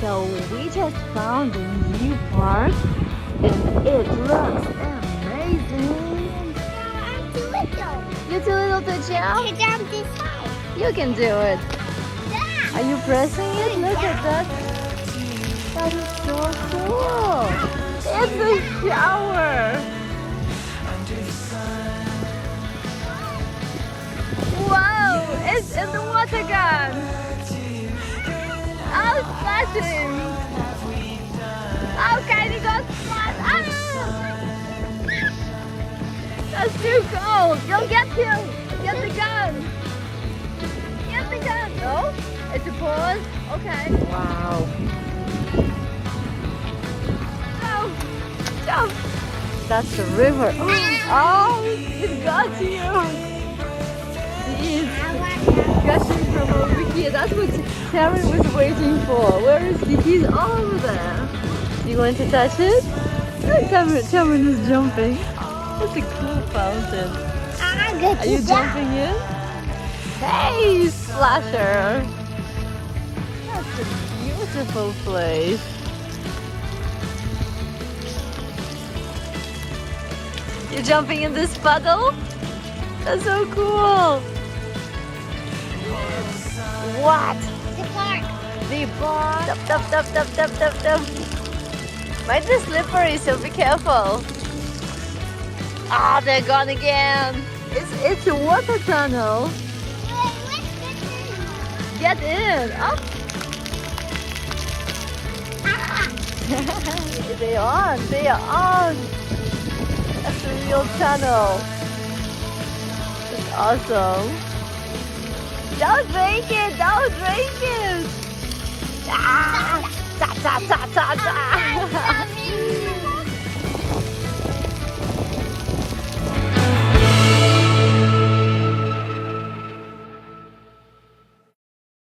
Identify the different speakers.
Speaker 1: So we just found a new park and it looks amazing.
Speaker 2: I'm too little
Speaker 1: You're too little to jump?
Speaker 2: to jump this high.
Speaker 1: You can do it.
Speaker 2: Yeah.
Speaker 1: Are you pressing it? Look at that. That is so cool. It's a shower. Wow, it's in the water gun. Oh, splashing. Oh, Kylie got splashed. Ah! That's too cold. You'll get killed. Get the gun. Get the gun. No? It's a pause. Okay. Wow. Go. Jump. That's the river. Oh, it got you. He's gushing from over here. That's what Terry was waiting for. Where is he? He's over there. You want to touch it? Cameron is jumping. It's a cool fountain. Are you jumping in? Hey, Splasher! That's a beautiful place. You're jumping in this puddle? That's so cool! What?
Speaker 2: The park.
Speaker 1: The bar. Tap. Might be slippery, so be careful. Ah, they're gone again. It's a water tunnel. Get in. Up. They are on. That's a real tunnel. It's awesome. Don't drink it. Ah!